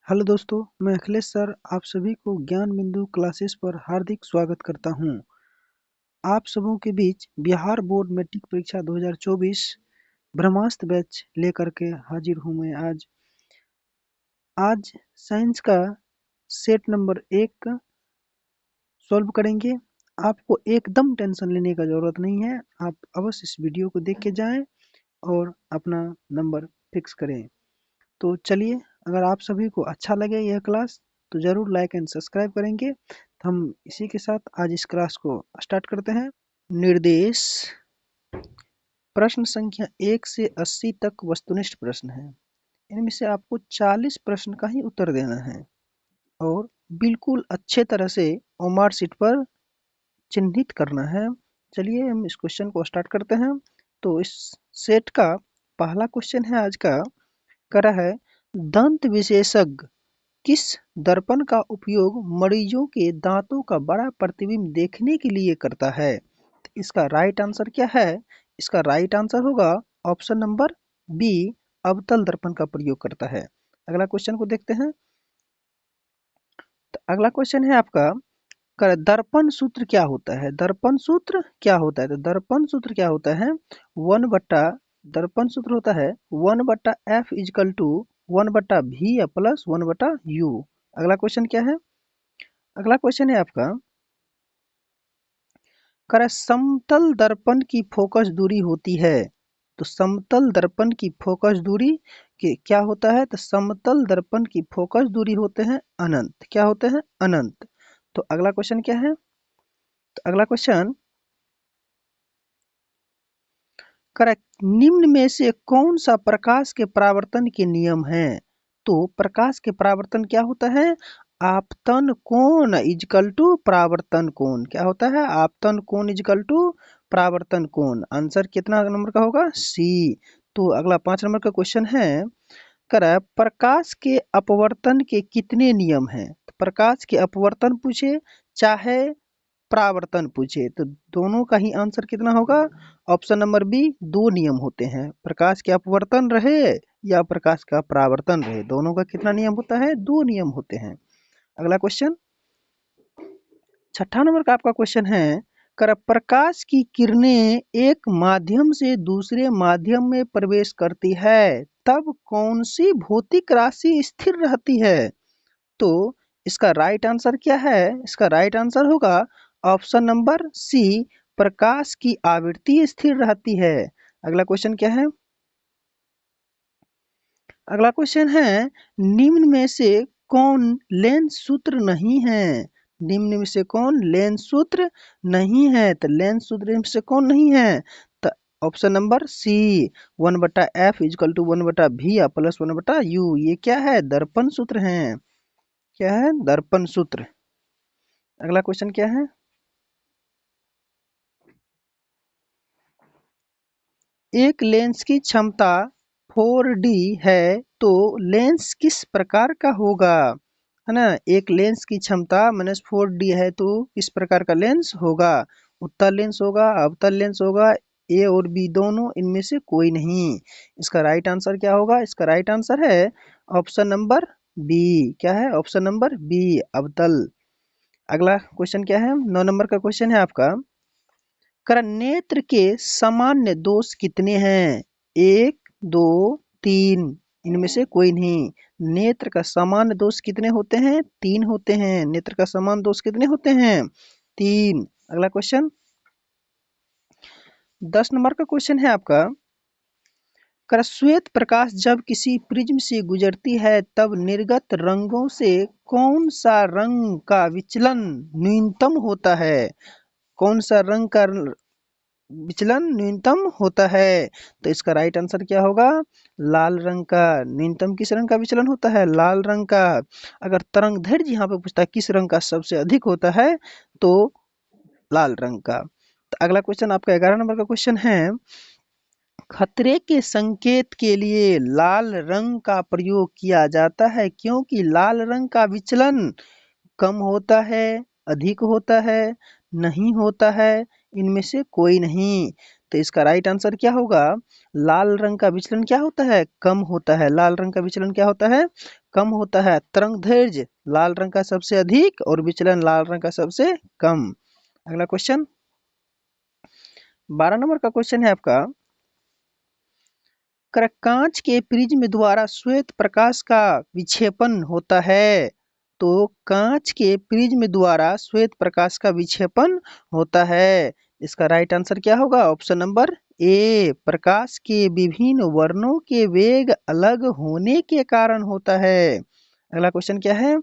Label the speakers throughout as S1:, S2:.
S1: Hello दोस्तों, मैं Akhilesh sir आप सभी को ज्ञान बिंदु क्लासेस पर हार्दिक स्वागत करता हूं। आप सबों के बीच बिहार बोर्ड मैट्रिक परीक्षा 2024 ब्रह्मास्त्र बैच लेकर के हाजिर हूं मैं आज। आज साइंस का सेट नंबर 1 सॉल्व करेंगे। आपको एकदम टेंशन लेने का ज़रूरत नहीं है। आप अवश्य इस वीडियो को देख के जाएं और अपना नंबर फिक्स करें। तो चलिए, अगर आप सभी को अच्छा लगे यह क्लास तो ज़रूर लाइक एंड सब्सक्राइब करेंगे। तो हम इसी के साथ आज इस क्लास को स्टार्ट करते हैं। निर्देश प्रश्न संख्या 1 से 80 तक वस्तुनिष्ठ प्रश्न है। इनमें से आपको 40 प्रश्न का ही उत्तर देना है और बिल्कुल अच्छे तरह से ओमार शीट पर चिन्हित करना है। चलिए हम इस क्वेश्चन को स्टार्ट करते हैं। तो इस सेट का पहला क्वेश्चन है आज का, करा है दंत विशेषज्ञ किस दर्पण का उपयोग मरीजों के दांतों का बड़ा प्रतिबिंब देखने के लिए करता है? तो इसका राइट आंसर क्या है? इसका राइट आंसर होगा ऑप्शन नंबर बी, अवतल दर्पण का प्रयोग करता है। अगला क्वेश्चन को देखते हैं। तो अगला क्वेश्चन है आपका, दर्पण सूत्र क्या होता है? दर्पण सूत्र क्या होता है? तो दर्पण सूत्र क्या होता है? वन बट्टा दर्पण सूत्र होता है 1/f equal to 1/v plus 1/u। अगला क्वेश्चन क्या है? अगला क्वेश्चन है आपका, समतल दर्पण की फोकस दूरी होती है। तो समतल दर्पण की फोकस दूरी के क्या होता है? तो समतल दर्पण की फोकस दूरी होते हैं अनंत। क्या होते हैं? अनंत। तो अगला क्वेश्चन क्या है? तो अगला क्वेश्चन, करेक्ट, निम्न में से कौन सा प्रकाश के परावर्तन के नियम है? तो प्रकाश के परावर्तन क्या होता है? आपतन कोण इजकल टू परावर्तन कोण। क्या होता है? आपतन कोण इजकल टू परावर्तन कोण। आंसर कितना नंबर का होगा? सी। तो अगला 5 नंबर का क्वेश्चन है, प्रकाश के अपवर्तन के कितने नियम हैं? तो प्रकाश के अपवर्तन पूछे चाहे परावर्तन पूछे तो दोनों का ही आंसर कितना होगा? ऑप्शन नंबर बी, 2 नियम होते हैं। प्रकाश के अपवर्तन रहे या प्रकाश का परावर्तन रहे, दोनों का कितना नियम होता है? 2 नियम होते हैं। अगला क्वेश्चन, 6ठा नंबर का आपका क्वेश्चन है, प्रकाश की किरणें एक माध्यम से दूसरे माध्यम में प्रवेश करती है तब कौन सी भौतिक राशि स्थिर रहती है? तो इसका राइट आंसर क्या है? इसका राइट आंसर होगा ऑप्शन नंबर सी, प्रकाश की आवृत्ति स्थिर रहती है। अगला क्वेश्चन क्या है? अगला क्वेश्चन है, निम्न में से कौन लेंस सूत्र नहीं है? निम्न में से कौन लेंस सूत्र नहीं है? तो लेंस सूत्र में से कौन नहीं है? तो option number C, 1/f equal to 1/v plus 1/u। ये क्या है? दर्पण सूत्र है। क्या है? दर्पण सूत्र। अगला क्वेश्चन क्या है? एक लेंस की क्षमता 4D है तो लेंस किस प्रकार का होगा? है ना, एक लेंस की क्षमता -4D है तो किस प्रकार का लेंस होगा? उत्तल लेंस होगा, अवतल लेंस होगा, ए और बी दोनों, इनमें से कोई नहीं। इसका राइट आंसर क्या होगा? इसका राइट आंसर है ऑप्शन नंबर बी। क्या है? ऑप्शन नंबर बी, अवतल। अगला क्वेश्चन क्या है? 9 नंबर का क्वेश्चन है आपका, नेत्र के सामान्य दोष कितने हैं? 1, 2, 3, इनमें से कोई नहीं। नेत्र का सामान्य दोष कितने होते हैं? 3 होते हैं। नेत्र का सामान्य दोष कितने होते हैं? 3। अगला क्वेश्चन, 10 नंबर का क्वेश्चन है आपका, श्वेत प्रकाश जब किसी प्रिज्म से गुजरती है तब निर्गत रंगों से कौन सा रंग का विचलन न्यूनतम होता है? कौन सा रंग का विचलन न्यूनतम होता है? तो इसका राइट आंसर क्या होगा? लाल रंग का। न्यूनतम किस रंग का विचलन होता है? लाल रंग का। अगर तरंग दैर्घ्य यहाँ पे पूछता है किस रंग का सबसे अधिक होता है तो लाल रंग का। तो अगला क्वेश्चन आपका 11 नंबर का क्वेश्चन है, खतरे के संकेत के लिए लाल रंग का प्रयोग किया जाता है क्योंकि लाल रंग का विचलन कम होता है, अधिक होता है, नहीं होता है, इनमें से कोई नहीं। तो इसका राइट आंसर क्या होगा? लाल रंग का विचलन क्या होता है? कम होता है। लाल रंग का विचलन क्या होता है? कम होता है? तरंग दैर्ध्य लाल रंग का सबसे अधिक और विचलन लाल रंग का सबसे कम। अगला क्वेश्चन 12 नंबर का क्वेश्चन है आपका, कांच के प्रिज्म द्वारा श्वेत प्रकाश का विक्षेपण होता है। तो कांच के प्रिज्म द्वारा श्वेत प्रकाश का विक्षेपण होता है। इसका राइट आंसर क्या होगा? ऑप्शन नंबर ए, प्रकाश के विभिन्न वर्णों के वेग अलग होने के कारण होता है। अगला क्वेश्चन क्या है?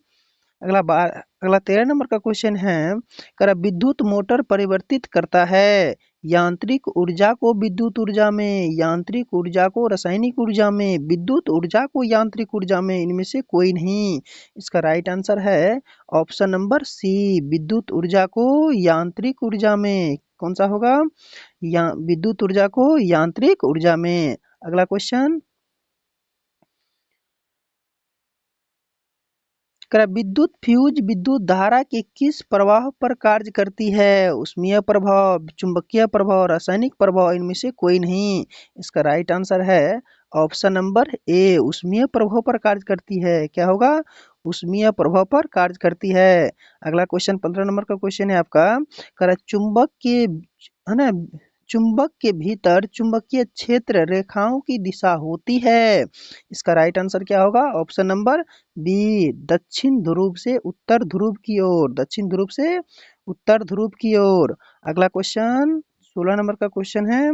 S1: अगला 13 नंबर का क्वेश्चन है, विद्युत मोटर परिवर्तित करता है यांत्रिक ऊर्जा को विद्युत ऊर्जा में, यांत्रिक ऊर्जा को रासायनिक ऊर्जा में, विद्युत ऊर्जा को यांत्रिक ऊर्जा में, इनमें से कोई नहीं। इसका राइट आंसर है ऑप्शन नंबर सी, विद्युत ऊर्जा को यांत्रिक ऊर्जा में। कौन सा होगा? विद्युत ऊर्जा को यांत्रिक ऊर्जा में। अगला क्वेश्चन, विद्युत फ्यूज विद्युत धारा के किस प्रवाह पर कार्य करती है? ऊष्मीय प्रभाव, चुंबकीय प्रभाव, रासायनिक प्रभाव, इनमें से कोई नहीं। इसका राइट आंसर है ऑप्शन नंबर ए, ऊष्मीय प्रभाव पर कार्य करती है। क्या होगा? ऊष्मीय प्रभाव पर कार्य करती है। अगला क्वेश्चन 15 नंबर का क्वेश्चन है आपका, चुंबक के है ना, चुंबक के भीतर चुंबकीय क्षेत्र रेखाओं की दिशा होती है। इसका राइट आंसर क्या होगा? ऑप्शन नंबर बी, दक्षिण ध्रुव से उत्तर ध्रुव की ओर, दक्षिण ध्रुव से उत्तर ध्रुव की ओर। अगला क्वेश्चन 16 नंबर का क्वेश्चन है,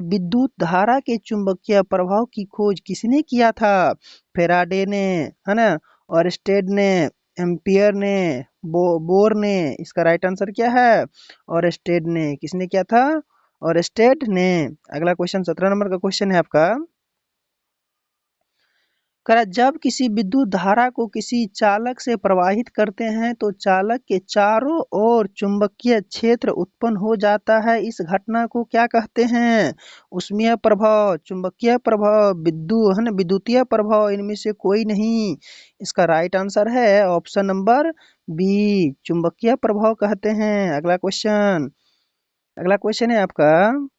S1: विद्युत धारा के चुंबकीय प्रभाव की खोज किसने किया था? फेराडे ने, है ना, ऑरस्टेड ने, एम्पियर ने, बोर ने। इसका राइट आंसर क्या है? ऑरस्टेड ने। किसने किया था? ऑरस्टेड ने। अगला क्वेश्चन 17 नंबर का क्वेश्चन है आपका, जब किसी विद्युत धारा को किसी चालक से प्रवाहित करते हैं तो चालक के चारों ओर चुंबकीय क्षेत्र उत्पन्न हो जाता है। इस घटना को क्या कहते हैं? ऊष्मीय प्रभाव, चुंबकीय प्रभाव, विद्युतीय प्रभाव, इनमें से कोई नहीं। इसका राइट आंसर है ऑप्शन नंबर बी, चुंबकीय प्रभाव कहते हैं। अगला क्वेश्चन है आपका,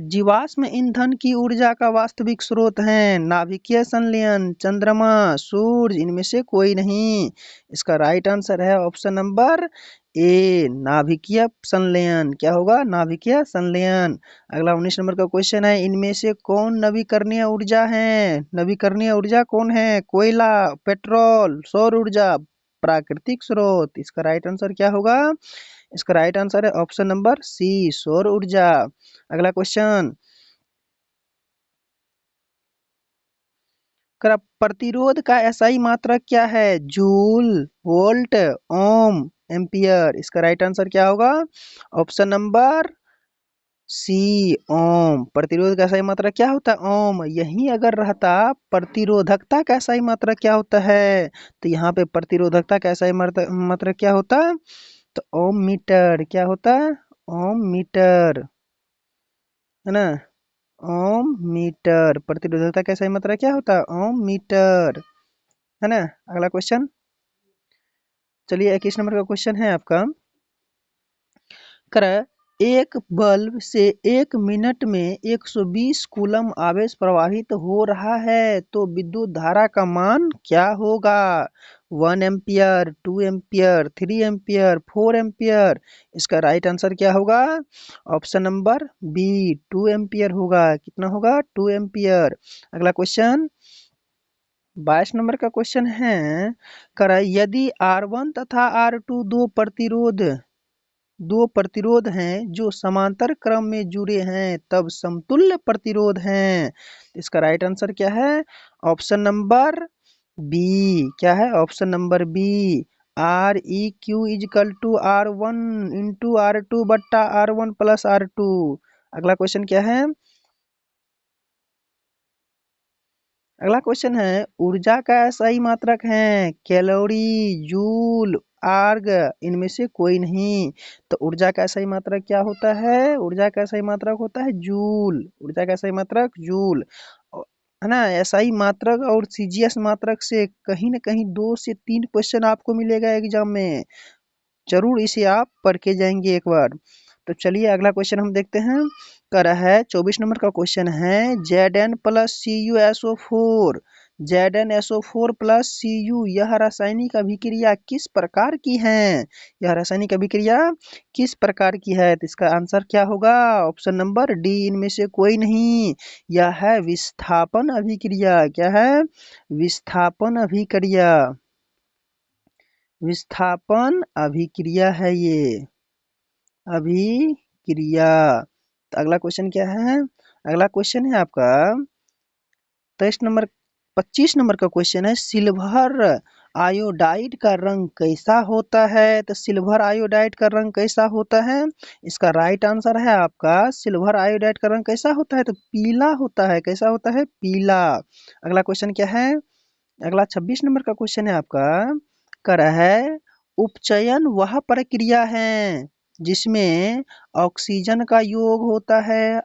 S1: जीवाश्म ईंधन की ऊर्जा का वास्तविक स्रोत है? नाभिकीय संलयन, चंद्रमा, सूर्य, इनमें से कोई नहीं। इसका राइट आंसर है ऑप्शन नंबर ए, नाभिकीय संलयन। क्या होगा? नाभिकीय संलयन। अगला 19 नंबर का क्वेश्चन है, इनमें से कौन नवीकरणीय ऊर्जा है? नवीकरणीय ऊर्जा कौन है? कोयला, पेट्रोल, सौर ऊर्जा, प्राकृतिक स्रोत। इसका राइट आंसर क्या होगा? इसका राइट आंसर है ऑप्शन नंबर सी, सौर ऊर्जा। अगला क्वेश्चन, प्रतिरोध का एसआई मात्रक क्या है? जूल, वोल्ट, ओम, एम्पियर। इसका राइट आंसर क्या होगा? ऑप्शन नंबर सी, ओम। प्रतिरोध का एसआई मात्रक क्या होता है? ओम। यही अगर रहता प्रतिरोधकता का एसआई मात्रक क्या होता है, तो यहाँ पे प्रतिरोधकता का एसआई मात्रक क्या होता? तो ओम मीटर। क्या होता है? ओम मीटर, है ना, ओम मीटर। प्रतिरोधकता का सही मात्रा क्या होता है? ओम मीटर, है ना। अगला क्वेश्चन, चलिए 21 नंबर का क्वेश्चन है आपका, कर एक बल्ब से 1 मिनट में 120 कूलम आवेश प्रवाहित हो रहा है तो विद्युत धारा का मान क्या होगा? 1 एम्पियर, 2 एम्पियर, 3 एम्पियर, 4 एम्पियर। इसका राइट आंसर क्या होगा? ऑप्शन नंबर बी, 2 एम्पियर होगा। कितना होगा? 2 एम्पियर। अगला क्वेश्चन 22 नंबर का क्वेश्चन है, यदि R1 तथा R2 दो प्रतिरोध हैं जो समांतर क्रम में जुड़े हैं तब समतुल्य प्रतिरोध हैं। इसका राइट आंसर क्या है? Option number B. क्या है? Option number B, REQ equal to R1 into R2 बट्टा R1 प्लस R2। अगला क्वेश्चन क्या है? अगला क्वेश्चन है, ऊर्जा का सही मात्रक है? कैलोरी, जूल, आर्ग, इनमें से कोई नहीं। तो ऊर्जा का सही मात्रक क्या होता है? ऊर्जा का सही मात्रक होता है जूल। ऊर्जा का सही मात्रक जूल, है ना। एसआई मात्रक और सीजीएस मात्रक से कहीं ना कहीं 2 से 3 क्वेश्चन आपको मिलेगा एग्जाम में। जरूर इसे आप पढ़ के जाएंगे एक बार। तो चलिए अगला क्वेश्चन हम देखते हैं। कर है 24 नंबर का क्वेश्चन है, Zn plus CuSO4 ZnSO4 plus Cu, यह रासायनिक अभिक्रिया किस प्रकार की है? यह रासायनिक अभिक्रिया किस प्रकार की है? तो इसका आंसर क्या होगा? ऑप्शन नंबर डी, इनमें से कोई नहीं। यह है विस्थापन अभिक्रिया। क्या है? विस्थापन अभिक्रिया। विस्थापन अभिक्रिया है ये, अभिक्रिया। तो अगला क्वेश्चन क्या है? अगला क्वेश्चन है आपका 25 नंबर का क्वेश्चन है, सिल्वर आयोडाइड का रंग कैसा होता है? तो सिल्वर आयोडाइड का रंग कैसा होता है? इसका राइट आंसर है आपका, सिल्वर आयोडाइड का रंग कैसा होता है? तो पीला होता है। कैसा होता है? पीला। अगला क्वेश्चन क्या है? अगला 26 नंबर का क्वेश्चन है आपका, कर है उपचयन वह प्रक्रिया है जिसमें ऑक्सीजन का योग होता है,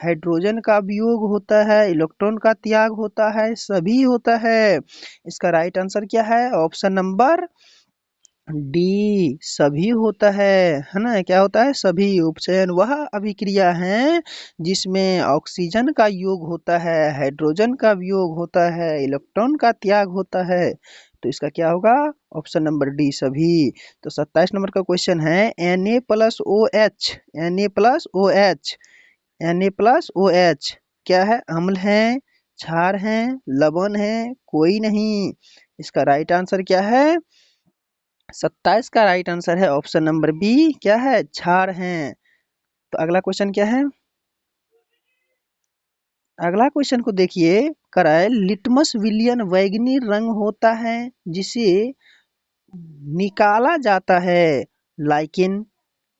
S1: हाइड्रोजन का वियोग होता है, इलेक्ट्रॉन का त्याग होता है, सभी होता है। इसका राइट आंसर क्या है? ऑप्शन नंबर डी, सभी होता है ना? क्या होता है? सभी। उपचयन वह अभिक्रिया है जिसमें ऑक्सीजन का योग होता है, हाइड्रोजन का वियोग होता है, इलेक्ट्रॉन का त्याग होता है। तो इसका क्या होगा? ऑप्शन नंबर डी, सभी। तो 27 नंबर का क्वेश्चन है, Na plus O H, Na plus O H, Na plus O H क्या है? अम्ल है, क्षार है, लवण है, कोई नहीं। इसका राइट आंसर क्या है? 27 का राइट आंसर है ऑप्शन नंबर बी, क्या है? क्षार है। तो अगला क्वेश्चन क्या है? अगला क्वेश्चन को देखिए, कराए लिटमस विलियन बैगनी रंग होता है जिसे निकाला जाता है लाइकिन,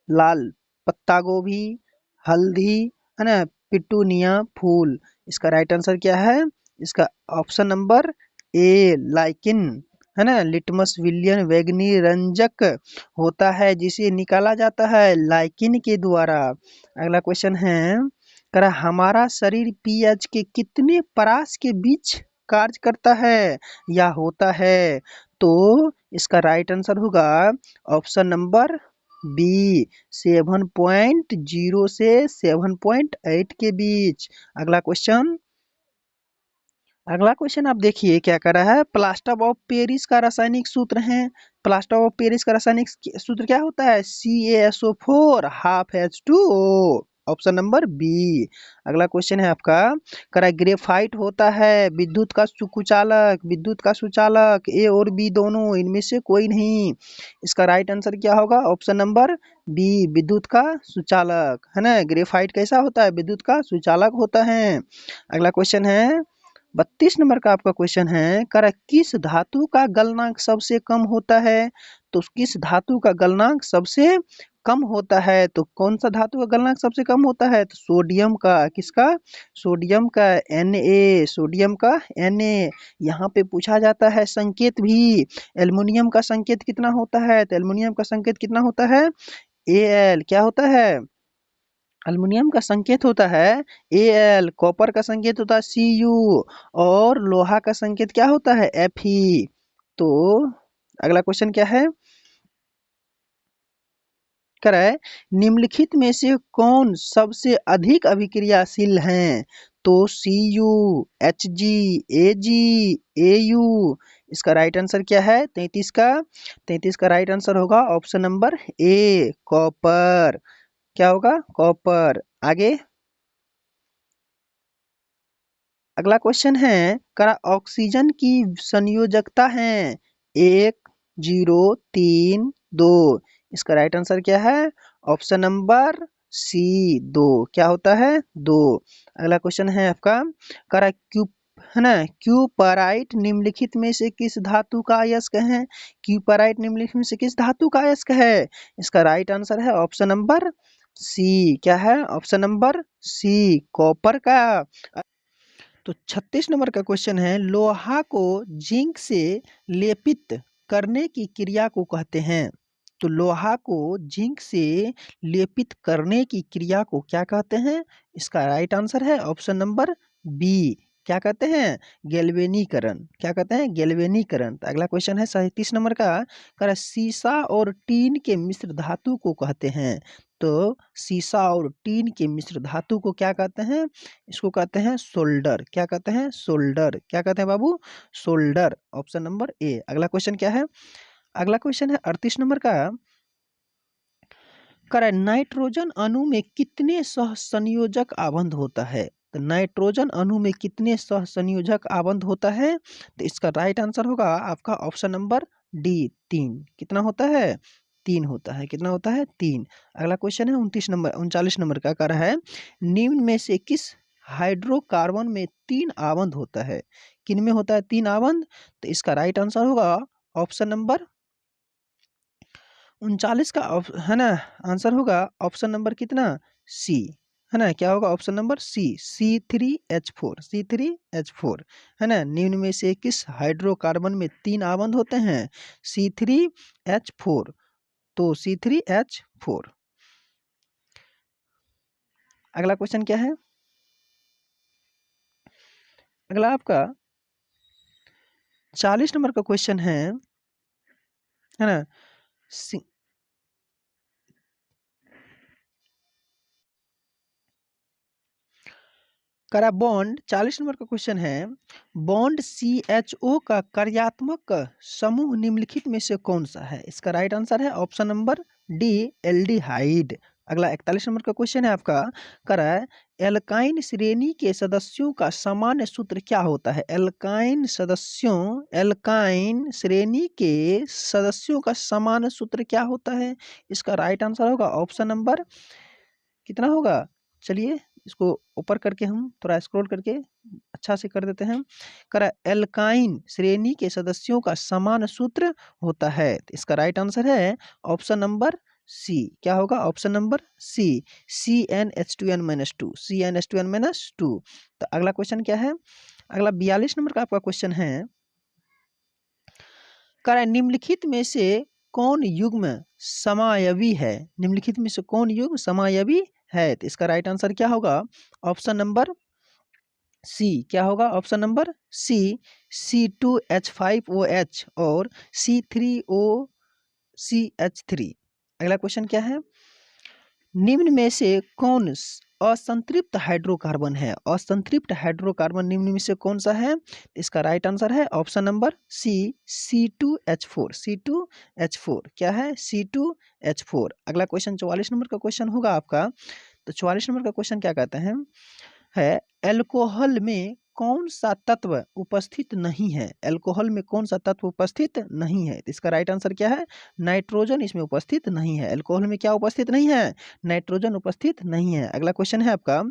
S1: लाल पत्ता गोभी, हल्दी, है ना, पिटूनिया फूल। इसका राइट आंसर क्या है? इसका ऑप्शन नंबर ए, लाइकिन, है ना। लिटमस विलियन बैगनी रंजक होता है जिसे निकाला जाता है लाइकिन के द्वारा। अगला क्वेश्चन है, करा हमारा शरीर पीएच के कितने परास के बीच कार्य करता है या होता है? तो इसका राइट आंसर होगा ऑप्शन नंबर बी, 7.0 से 7.8 के बीच। अगला क्वेश्चन, अगला क्वेश्चन आप देखिए क्या कर रहा है, प्लास्टर ऑफ पेरिस का रासायनिक सूत्र है। प्लास्टर ऑफ पेरिस का रासायनिक सूत्र क्या होता है? CaSO4 half H2O, option number B. अगला क्वेश्चन है आपका, करा ग्रेफाइट होता है विद्युत का कुचालक, विद्युत का सुचालक, ए और बी दोनों, इनमें से कोई नहीं। इसका राइट आंसर क्या होगा? ऑप्शन नंबर बी, विद्युत का सुचालक, है ना। ग्रेफाइट कैसा होता है? विद्युत का सुचालक होता है। अगला क्वेश्चन है 32 नंबर का आपका क्वेश्चन है, करा किस धातु का गलनांक सबसे कम होता है? तो किस धातु का गलनांक सबसे कम होता है? तो कौन सा धातु का गलनांक सबसे कम होता है? तो सोडियम का। किसका? सोडियम का, Na, सोडियम का Na। यहाँ पे पूछा जाता है संकेत भी, एल्युमिनियम का संकेत कितना होता है? तो एल्युमिनियम का संकेत कितना होता है? Al। क्या होता है? अल्युमिनियम का संकेत होता है Al, कॉपर का संकेत होता है Cu और लोहा का संकेत क्या होता है? Fe। तो अगला क्वेश्चन क्या है, कराए निम्नलिखित में से कौन सबसे अधिक अभिक्रियाशील हैं? तो Cu, Hg, Ag, Au। इसका राइट आंसर क्या है? 33 का राइट आंसर होगा ऑप्शन नंबर ए, कॉपर। क्या होगा? कॉपर। आगे अगला क्वेश्चन है, करा ऑक्सीजन की संयोजकता है 1, 0, 3, 2। इसका राइट आंसर क्या है? Option number C, 2। क्या होता है? 2। अगला क्वेश्चन है आपका, करा क्यू, है ना, क्यूपराइट निम्नलिखित में से किस धातु का अयस्क है? क्यूपराइट निम्नलिखित में से किस धातु का अयस्क है? इसका राइट आंसर है ऑप्शन नंबर सी। क्या है? ऑप्शन नंबर सी, कॉपर का। तो 36 नंबर का क्वेश्चन है, लोहा को जिंक से लेपित करने की क्रिया को कहते हैं। तो लोहा को जिंक से लेपित करने की क्रिया को क्या कहते हैं? इसका राइट आंसर है ऑप्शन नंबर बी। क्या कहते हैं? गैल्वेनीकरण। क्या कहते हैं? गैल्वेनीकरण। तो अगला क्वेश्चन है 37 नंबर का, शीशा और टीन के मिश्र धातु को कहते हैं। तो सीसा और टीन के मिश्र धातु को क्या कहते हैं? इसको कहते हैं सोल्डर। क्या कहते हैं? सोल्डर। क्या कहते हैं बाबू? सोल्डर। ऑप्शन नंबर ए। अगला क्वेश्चन क्या है? अगला क्वेश्चन है 38 नंबर का। नाइट्रोजन अणु में कितने सहसंयोजक आबंध होता है? तो नाइट्रोजन अणु में कितने सहसंयोजक आबंध होता है? तो इसका राइट आंसर होगा आपका ऑप्शन नंबर डी, 3। कितना होता है? 3 होता है। कितना होता है? 3। अगला क्वेश्चन है 39 नंबर का। कह रहा है निम्न में से किस हाइड्रोकार्बन में 3 आबंध होता है? किन में होता है 3 आबंध? तो इसका राइट आंसर होगा ऑप्शन नंबर 39 का है ना, आंसर होगा ऑप्शन नंबर कितना? सी, है ना। क्या होगा? ऑप्शन नंबर सी, C3H4। C3H4, है ना। निम्न में से किस हाइड्रोकार्बन में 3 आबंध होते हैं? C3H4। तो C3H4। अगला क्वेश्चन क्या है? अगला आपका 40 नंबर का क्वेश्चन है ना। करा बॉन्ड 40 नंबर का क्वेश्चन है बॉन्ड CHO का कार्यात्मक समूह निम्नलिखित में से कौन सा है? इसका राइट आंसर है ऑप्शन नंबर डी, एल्डिहाइड। अगला 41 नंबर का क्वेश्चन है आपका। करा एल्काइन श्रेणी के सदस्यों का सामान्य सूत्र क्या होता है? एल्काइन श्रेणी के सदस्यों का सामान्य सूत्र क्या होता है? इसका राइट आंसर होगा ऑप्शन नंबर कितना होगा? चलिए इसको ऊपर करके हम थोड़ा स्क्रॉल करके अच्छा से कर देते हैं। करा एल्काइन श्रेणी के सदस्यों का समान सूत्र होता है। तो इसका राइट आंसर है ऑप्शन नंबर सी। क्या होगा? Option number C, CnH2n-2। CnH2n-2। तो अगला क्वेश्चन क्या है? अगला 42 नंबर का आपका क्वेश्चन है। करा निम्नलिखित में से कौन युग्म समायवी है? निम्नलिखित में से कौन युग्म समायवी है? तो इसका राइट आंसर क्या होगा? Option number C. क्या होगा? ऑप्शन नंबर सी, C2H5OH और C3OCH3। अगला क्वेश्चन क्या है? निम्न में से कौन असंतृप्त हाइड्रोकार्बन है? असंतृप्त हाइड्रोकार्बन निम्न में से कौन सा है? इसका राइट आंसर है option number C, C2H4। C2H4 क्या है? C2H4। अगला क्वेश्चन 44 नंबर का क्वेश्चन होगा आपका। तो 44 नंबर का क्वेश्चन क्या कहते हैं? है अल्कोहल में कौन सा तत्व उपस्थित नहीं है? अल्कोहल में कौन सा तत्व उपस्थित नहीं है? तो इसका राइट आंसर क्या है? नाइट्रोजन इसमें उपस्थित नहीं है। अल्कोहल में क्या उपस्थित नहीं है? नाइट्रोजन उपस्थित नहीं है। अगला क्वेश्चन है आपका।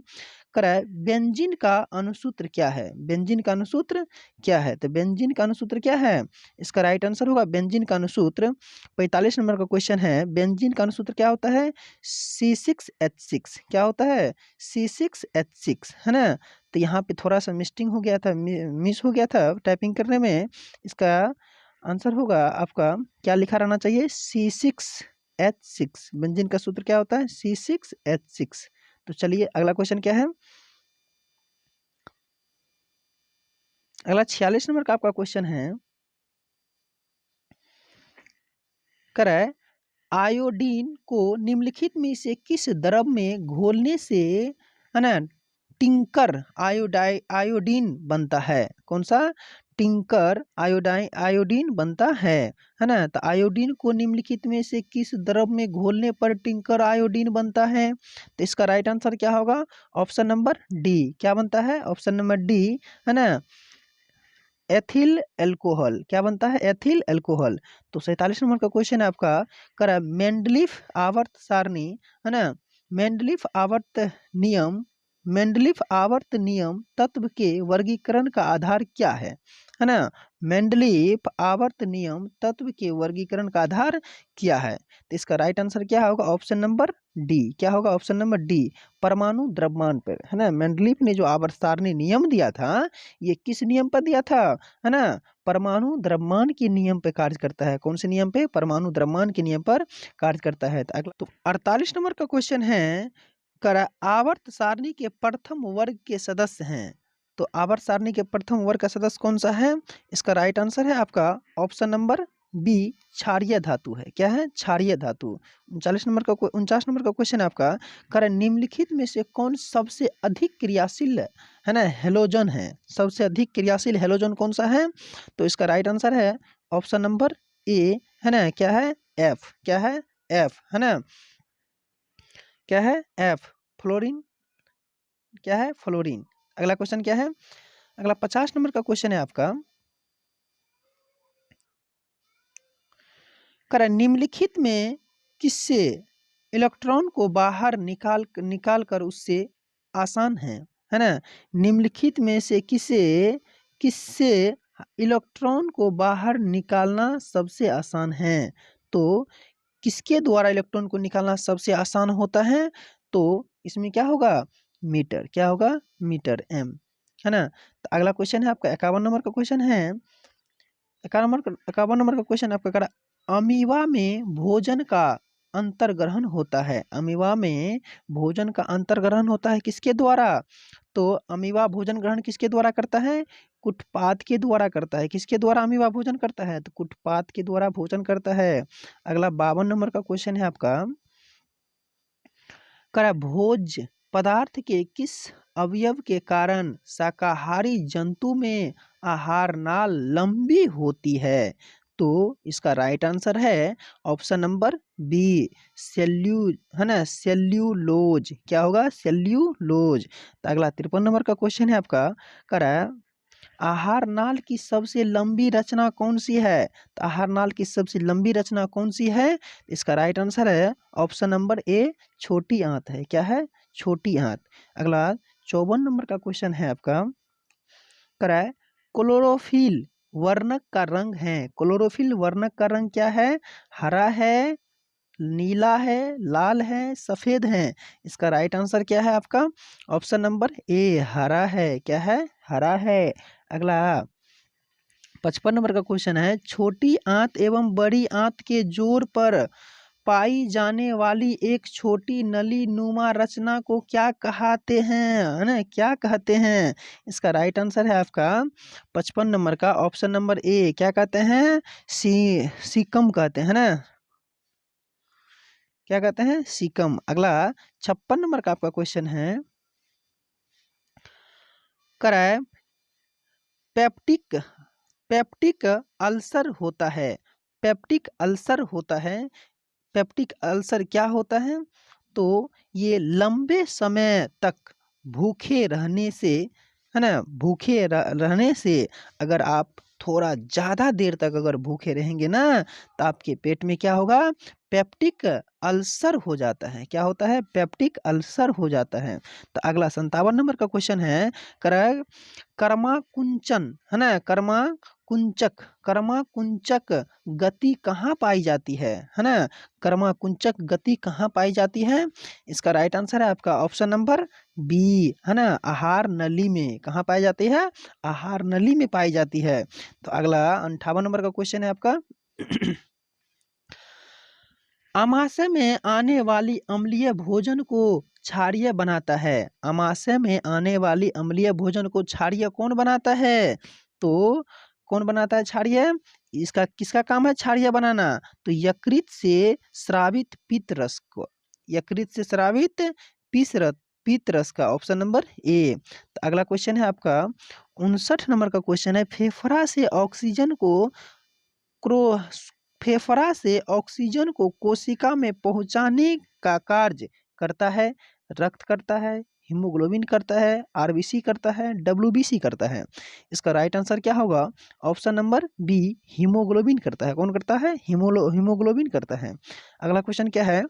S1: करा बेंजीन का अनुसूत्र क्या है? बेंजीन का अनुसूत्र क्या है? तो बेंजीन का अनुसूत्र क्या है? इसका राइट आंसर होगा बेंजीन का अनुसूत्र 45 नंबर का क्वेश्चन है। बेंजीन का अनुसूत्र क्या होता है? C6H6। क्या होता है? C6H6, है ना। तो यहाँ पे थोड़ा सा मिस्टिंग हो गया था, मिस हो गया था टाइपिंग करने में। इसका आंसर होगा आपका क्या लिखा रहना चाहिए? C6H6। बेंजीन का सूत्र क्या होता है? C6H6। तो चलिए अगला क्वेश्चन क्या है? अगला 46 नंबर का आपका क्वेश्चन है। करे आयोडीन को निम्नलिखित में से किस द्रव में घोलने से, है ना, टिंकर आयोडीन बनता है? कौन सा? टिंकर आयोडीन बनता है ना। तो आयोडीन को निम्नलिखित में से किस द्रव में घोलने पर टिंकर आयोडीन बनता है? तो इसका राइट आंसर क्या होगा? Option number D. क्या बनता है? ऑप्शन नंबर डी, है ना, एथिल अल्कोहल। क्या बनता है? Ethyl alcohol. तो 47 नंबर का क्वेश्चन है आपका। करा मेंडलीफ आवर्त सारणी, है ना, मेंडलीफ आवर्त नियम तत्व के वर्गीकरण का आधार क्या है ना। मेंडलीफ आवर्त नियम तत्व के वर्गीकरण का आधार क्या है? तो इसका राइट आंसर क्या होगा? Option number D. क्या होगा? ऑप्शन नंबर डी, परमाणु द्रव्यमान पर, है ना। मेंडलीफ ने जो आवर्त सारणी नियम दिया था, ये किस नियम पर दिया था? है ना, परमाणु द्रव्यमान के नियम पे कार्य करता है। कौन से नियम पे? परमाणु द्रव्यमान के नियम पर कार्य करता है। तो अगला 48 नंबर का क्वेश्चन है। करा आवर्त सारणी के प्रथम वर्ग के सदस्य हैं। तो आवर्त सारणी के प्रथम वर्ग का सदस्य कौन सा है? इसका राइट आंसर है आपका ऑप्शन नंबर बी क्षारीय धातु है। क्या है? क्षारीय धातु। 49 नंबर का क्वेश्चन है आपका, कर निम्नलिखित में से कौन सबसे अधिक क्रियाशील है ना हेलोजन है? सबसे अधिक क्रियाशील हेलोजन कौन सा है? तो इसका राइट आंसर है ऑप्शन नंबर ए, है ना, क्या है? एफ। क्या है? एफ, है ना, क्या है? F, fluorine. क्या है? फ्लोरीन। अगला क्वेश्चन क्या है? अगला 50 नंबर का क्वेश्चन है आपका, कर निम्नलिखित में किससे इलेक्ट्रॉन को बाहर निकाल कर उससे आसान है ना? निम्नलिखित में से किससे इलेक्ट्रॉन को बाहर निकालना सबसे आसान है? तो किसके द्वारा इलेक्ट्रॉन को निकालना सबसे आसान होता है? तो इसमें क्या होगा? मीटर। क्या होगा? मीटर, एम, है ना। तो अगला क्वेश्चन है आपका 51 नंबर का क्वेश्चन है। 51 नंबर का क्वेश्चन आपका करा, अमीबा में भोजन का अंतर्ग्रहण होता है। अमीबा में भोजन का अंतर्ग्रहण होता है किसके द्वारा? तो अमीबा भोजन ग्रहण किसके द्वारा करता है? कुटपाद के द्वारा करता है। किसके द्वारा अमीबा भोजन करता है? तो कुटपाद के द्वारा भोजन करता है। अगला 52 नंबर का क्वेश्चन है आपका, करा भोज पदार्थ के किस अवयव के कारण शाकाहारी जंतु में आहार नाल लंबी होती है? तो इसका राइट आंसर है ऑप्शन नंबर बी, है ना, सेल्यूलोज। क्या होगा? सेल्यूलोज। तो अगला 53 नंबर का क्वेश्चन है आपका, करा आहार नाल की सबसे लंबी रचना कौन सी है? तो आहार नाल की सबसे लंबी रचना कौन सी है? इसका राइट आंसर है ऑप्शन नंबर ए, छोटी आंत है। क्या है? छोटी आंत। अगला 54 नंबर का क्वेश्चन है आपका, कराए क्लोरोफिल वर्णक का रंग है। क्लोरोफिल वर्णक का रंग क्या है? हरा है, नीला है, लाल है, सफेद है। इसका राइट आंसर क्या है आपका? ऑप्शन नंबर ए, हरा है। क्या है? हरा है। अगला 55 नंबर का क्वेश्चन है, छोटी आंत एवं बड़ी आंत के जोड़ पर पाई जाने वाली एक छोटी नली नुमा रचना को क्या कहते हैं? है ना, क्या कहते हैं? इसका राइट आंसर है आपका 55 नंबर का ऑप्शन नंबर ए, क्या कहते हैं? सीकम कहते हैं ना। क्या कहते हैं? सीकम। अगला 56 नंबर का आपका क्वेश्चन है, कराए पेप्टिक पेप्टिक अल्सर होता है। पेप्टिक अल्सर होता है। पेप्टिक अल्सर क्या होता है? तो ये लंबे समय तक भूखे रहने से, है ना, भूखे रहने से, अगर आप थोड़ा ज़्यादा देर तक अगर भूखे रहेंगे ना, तो आपके पेट में क्या होगा? पेप्टिक अल्सर हो जाता है। क्या होता है? पेप्टिक अल्सर हो जाता है। तो अगला 57 नंबर का क्वेश्चन है, कर्माकुंचन, है ना, कर्माकुंचक गति कहाँ पाई जाती है ना? कर्माकुंचक गति कहाँ पाई जाती है? इसका राइट आंसर है आपका ऑप्शन नंबर बी, है ना, आहार नली में। कहाँ पाई जाती है? आहार नली में पाई जाती है। तो अगला 58 नंबर का क्वेश्चन है आपका, आमाशय में आने वाली अम्लीय भोजन को क्षारीय बनाता है। आमाशय में आने वाली अम्लीय भोजन को क्षारीय कौन बनाता है? तो कौन बनाता है क्षारीय? इसका किसका काम है क्षारीय बनाना? तो यकृत से स्रावित पित्त रस को, यकृत से स्रावित पित्त रस का ऑप्शन नंबर ए। तो अगला क्वेश्चन है आपका 59 नंबर का क्वेश्चन है, फेफड़ा से ऑक्सीजन को कोशिका में पहुंचाने का कार्य करता है। रक्त करता है, हीमोग्लोबिन करता है, आरबीसी करता है, डब्ल्यूबीसी करता है। इसका राइट आंसर क्या होगा? ऑप्शन नंबर बी, हीमोग्लोबिन करता है। कौन करता है? हीमोग्लोबिन करता है। अगला क्वेश्चन क्या है?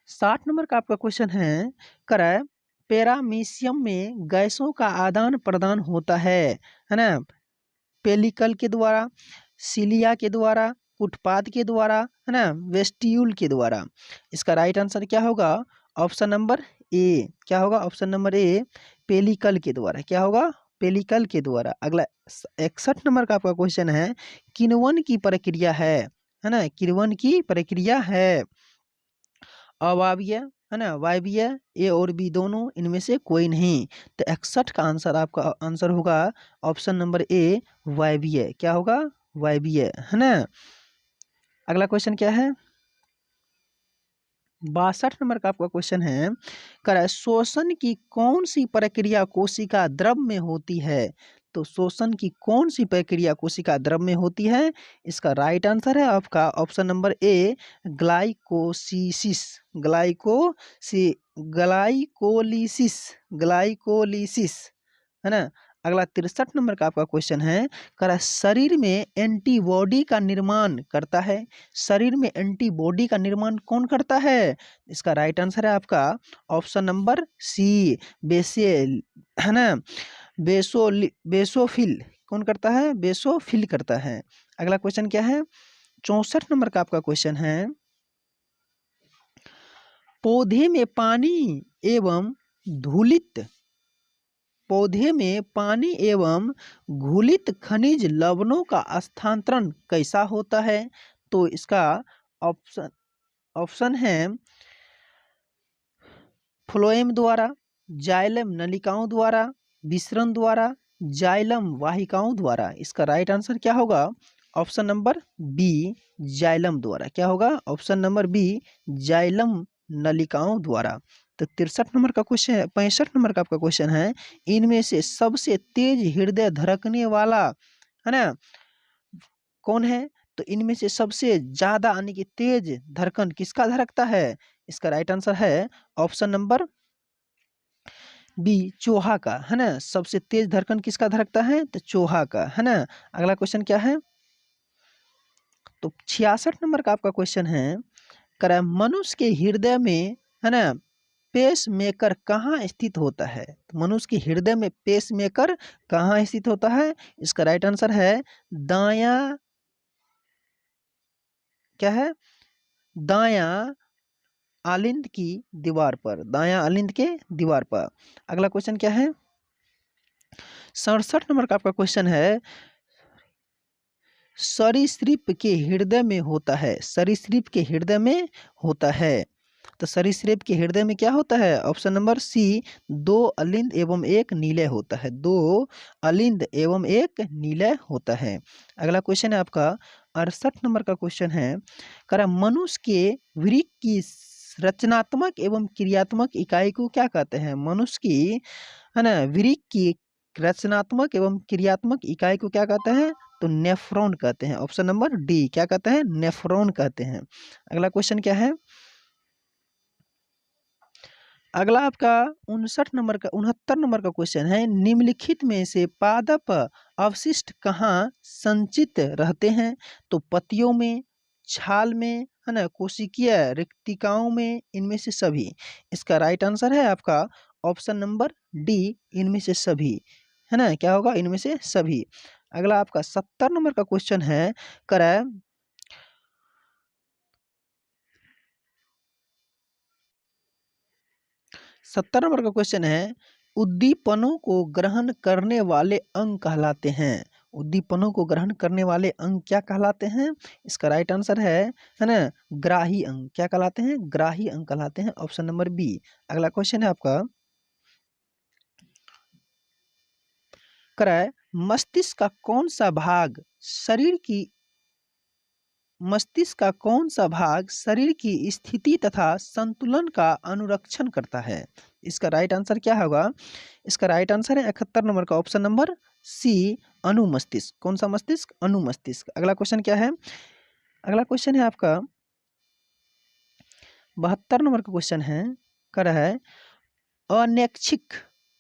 S1: 60 नंबर का आपका क्वेश्चन है, कराए पैरामीशियम में गैसों का आदान प्रदान होता है ना, पेलिकल के द्वारा, सिलिया के द्वारा, कुटपाद के द्वारा, है ना, वेस्टियूल के द्वारा। इसका राइट आंसर क्या होगा? ऑप्शन नंबर ए। क्या होगा? ऑप्शन नंबर ए, पेलिकल के द्वारा। क्या होगा? पेलिकल के द्वारा। अगला 61 नंबर का आपका क्वेश्चन है, किण्वन की प्रक्रिया है ना, किण्वन की प्रक्रिया है अवायवीय, है ना, वायवीय, ए और बी दोनों, इनमें से कोई नहीं। तो 61 का आंसर आपका आंसर होगा ऑप्शन नंबर ए, वायवीय। क्या होगा? वायवीय, है ना। अगला क्वेश्चन क्या है, 62 नंबर का आपका क्वेश्चन है, कर शोषण की कौन सी प्रक्रिया कोशिका द्रव में होती है। तो शोषण की कौन सी प्रक्रिया कोशिका द्रव में होती है। इसका राइट आंसर है आपका option number A, glycosis, glycosi glycolysis, glycolysis, है ना। अगला 63 नंबर का आपका क्वेश्चन है, करा शरीर में एंटीबॉडी का निर्माण करता है। शरीर में एंटीबॉडी का निर्माण कौन करता है। इसका राइट आंसर है आपका ऑप्शन नंबर सी, बेसेल, है ना, बेसोफिल। कौन करता है, बेसोफिल करता है। अगला क्वेश्चन क्या है, 64 नंबर का आपका क्वेश्चन है, पौधे में पानी एवं धूलित, पौधे में पानी एवं घुलित खनिज लवणों का स्थानांतरण कैसा होता है। तो इसका ऑप्शन है फ्लोएम द्वारा, जाइलम नलिकाओं द्वारा, विसरण द्वारा, जाइलम वाहिकाओं द्वारा। इसका राइट आंसर क्या होगा, ऑप्शन नंबर बी, जाइलम द्वारा। क्या होगा, ऑप्शन नंबर बी, जाइलम नलिकाओं द्वारा। तो 63 नंबर का क्वेश्चन, 65 नंबर का आपका क्वेश्चन है, इनमें से सबसे तेज हृदय धड़कने वाला, है ना, कौन है। तो इनमें से सबसे ज्यादा यानी कि तेज धड़कन किसका धड़कता है। इसका राइट आंसर है ऑप्शन नंबर बी, चूहा का, है ना। सबसे तेज धड़कन किसका धड़कता है, तो चूहा का, है ना। अगला क्वेश्चन क्या है, तो 66 नंबर का आपका क्वेश्चन है, कर मनुष्य के हृदय में, है ना, पेस मेकर कहाँ स्थित होता है। तो मनुष्य के हृदय में पेस मेकर कहाँ स्थित होता है। इसका राइट आंसर है दाया, क्या है, दाया आलिंद की दीवार पर, दाया आलिंद के दीवार पर। अगला क्वेश्चन क्या है, 67 नंबर का आपका क्वेश्चन है, सरीसृप के हृदय में होता है, सरीसृप के हृदय में होता है। तो सरीसृप के हृदय में क्या होता है, ऑप्शन नंबर सी, 2 अलिंद एवं 1 नीलय होता है, 2 अलिंद एवं 1 नीलय होता है। अगला क्वेश्चन है आपका 68 नंबर का क्वेश्चन है, करा मनुष्य के वृक्क की रचनात्मक एवं क्रियात्मक इकाई को क्या कहते हैं। मनुष्य की, है ना, वृक्क की रचनात्मक एवं क्रियात्मक इकाई को क्या कहते हैं, तो नेफ्रॉन कहते हैं। ऑप्शन नंबर डी, क्या कहते हैं, नेफ्रॉन कहते हैं। अगला क्वेश्चन क्या है, अगला आपका 69 नंबर का क्वेश्चन है, निम्नलिखित में से पादप अवशिष्ट कहाँ संचित रहते हैं। तो पत्तियों में, छाल में, है ना, कोशिकीय रिक्तिकाओं में, इनमें से सभी। इसका राइट आंसर है आपका ऑप्शन नंबर डी, इनमें से सभी, है ना। क्या होगा, इनमें से सभी। अगला आपका 70 नंबर का क्वेश्चन है, करा 70 नंबर का क्वेश्चन है, उद्दीपनों को ग्रहण करने वाले अंग कहलाते हैं। उद्दीपनों को ग्रहण करने वाले अंग क्या कहलाते हैं। इसका राइट आंसर है ना, ग्राही अंग। क्या कहलाते हैं, ग्राही अंग कहलाते हैं, ऑप्शन नंबर बी। अगला क्वेश्चन है आपका, कराए मस्तिष्क का कौन सा भाग शरीर की, मस्तिष्क का कौन सा भाग शरीर की स्थिति तथा संतुलन का अनुरक्षण करता है। इसका राइट आंसर क्या होगा, इसका राइट आंसर है 71 नंबर का ऑप्शन नंबर सी, अनुमस्तिष्क। कौन सा मस्तिष्क, अनुमस्तिष्क। अगला क्वेश्चन क्या है, अगला क्वेश्चन है आपका 72 नंबर का क्वेश्चन है, कर है अनैच्छिक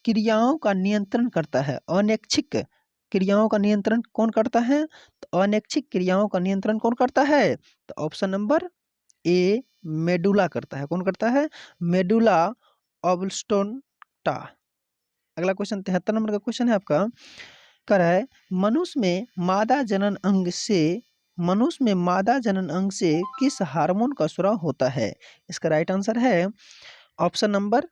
S1: क्रियाओं का नियंत्रण करता है। अनैच्छिक क्रियाओं का नियंत्रण कौन करता है। तो अनैच्छिक क्रियाओं का नियंत्रण कौन करता है, तो ऑप्शन नंबर ए, मेडुला करता है। कौन करता है, मेडुला ऑब्स्टोटा। अगला क्वेश्चन 73 नंबर का क्वेश्चन है आपका, कर है मनुष्य में मादा जनन अंग से, मनुष्य में मादा जनन अंग से किस हार्मोन का स्राव होता है। इसका राइट आंसर है ऑप्शन नंबर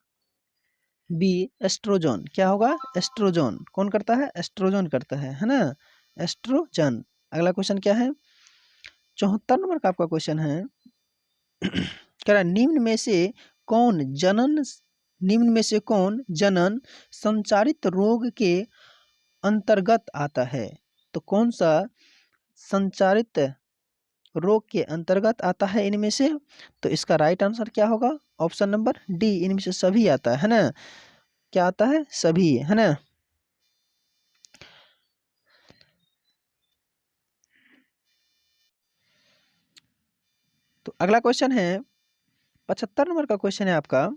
S1: बी, एस्ट्रोजन। क्या होगा, एस्ट्रोजन। कौन करता है, एस्ट्रोजन करता है ना, एस्ट्रोजन। अगला क्वेश्चन क्या है, 74 नंबर का आपका क्वेश्चन है, क्या निम्न में से कौन जनन, निम्न में से कौन जनन संचारित रोग के अंतर्गत आता है। तो कौन सा संचारित रोग के अंतर्गत आता है इनमें से? तो इसका राइट आंसर क्या होगा? ऑप्शन नंबर डी, इनमें से सभी आता है ना। क्या आता है? सभी, है ना। तो अगला क्वेश्चन है 75 नंबर का क्वेश्चन है आपका।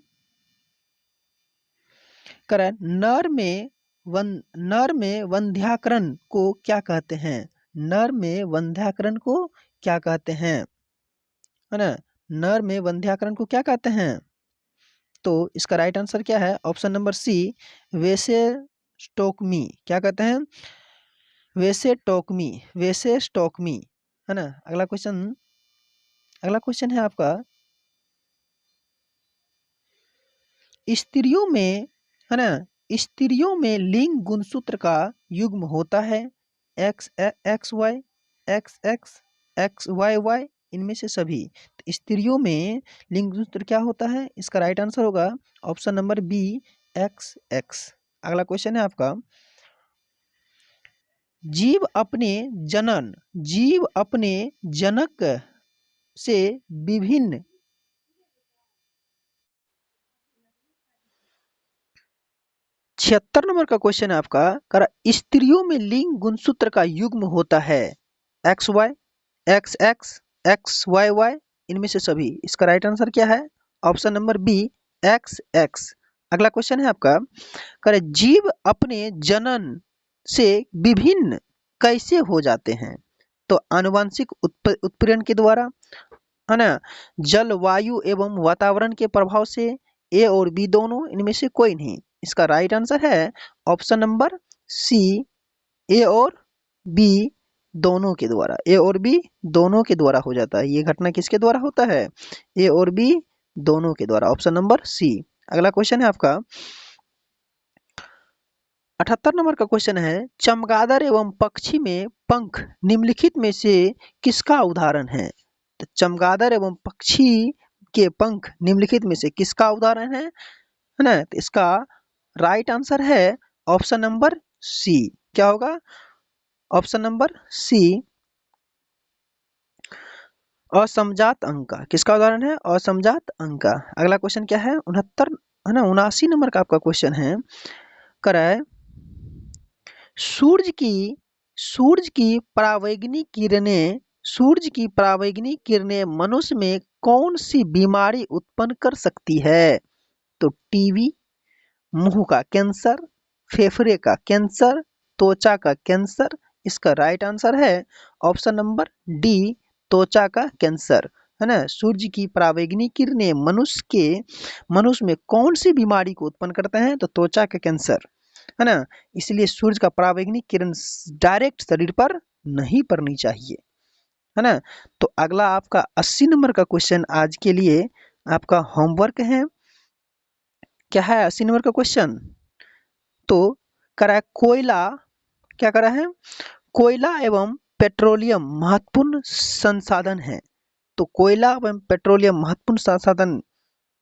S1: करें नर में वंध्याकरण को क्या कहते हैं? नर में वंध्याकरण को क्या कहते हैं, है ना। नर में वंध्याकरण को क्या कहते हैं? तो इसका राइट आंसर क्या है? Option number C, vasectomy. क्या कहते हैं? वेसेस्टोक्मी, है ना। अगला क्वेश्चन है आपका, स्त्रियों में, है ना, स्त्रियों में लिंग गुणसूत्र का युग्म होता है X X Y, X X, X Y Y, इनमें से सभी। तो स्त्रियों में लिंग गुणसूत्र क्या होता है? इसका राइट आंसर होगा option number B, X X. अगला क्वेश्चन है आपका, जीव अपने जनक से विभिन्न, 76 नंबर का क्वेश्चन है आपका। करा स्त्रियों में लिंग गुणसूत्र का युग्म होता है X Y, X X, X Y Y, इनमें से सभी। इसका राइट आंसर क्या है? Option number B, X X. अगला क्वेश्चन है आपका, करे जीव अपने जनन से विभिन्न कैसे हो जाते हैं? तो आनुवंशिक उत्प्रेरण के द्वारा, है ना, जलवायु एवं वातावरण के प्रभाव से, ए और बी दोनों, इनमें से कोई नहीं। इसका राइट आंसर है ऑप्शन नंबर सी, ए और बी दोनों के द्वारा। ए और बी दोनों के द्वारा हो जाता है। ये घटना किसके द्वारा होता है? ए और बी दोनों के द्वारा। Option number C. अगला क्वेश्चन है आपका 78 नंबर का क्वेश्चन है, चमगादड़ एवं पक्षी में पंख निम्नलिखित में से किसका उदाहरण है? तो चमगादड़ एवं पक्षी के पंख निम्नलिखित में से किसका उदाहरण है ना। तो इसका राइट आंसर है ऑप्शन नंबर सी। क्या होगा? ऑप्शन नंबर सी, असमजात अंक। किसका उदाहरण है? असमजात अंक। अगला क्वेश्चन क्या है 69, है ना, 79 नंबर का आपका क्वेश्चन है। कराए सूरज की परावैंगनी किरणें मनुष्य में कौन सी बीमारी उत्पन्न कर सकती है? तो टीबी, मुंह का कैंसर, फेफड़े का कैंसर, त्वचा का कैंसर। इसका राइट आंसर है ऑप्शन नंबर डी, त्वचा का कैंसर, है ना। सूर्य की परावैंगनी किरणें मनुष्य में कौन सी बीमारी को उत्पन्न करते हैं? तो त्वचा का कैंसर, है ना। इसलिए सूर्य का परावैंगनी किरण डायरेक्ट शरीर पर नहीं पड़नी चाहिए, है ना। तो अगला आपका 80 नंबर का क्वेश्चन आज के लिए आपका होमवर्क है। क्या है 80 नंबर का क्वेश्चन? तो करा है कोयला, क्या करा है? कोयला एवं पेट्रोलियम महत्वपूर्ण संसाधन है। तो कोयला एवं पेट्रोलियम महत्वपूर्ण संसाधन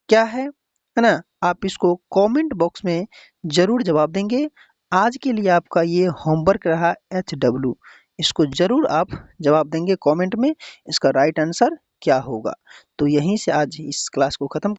S1: क्या है ना। आप इसको कमेंट बॉक्स में जरूर जवाब देंगे। आज के लिए आपका ये होमवर्क रहा HW, इसको जरूर आप जवाब देंगे कमेंट में, इसका राइट आंसर क्या होगा। तो यहीं से आज इस क्लास को खत्म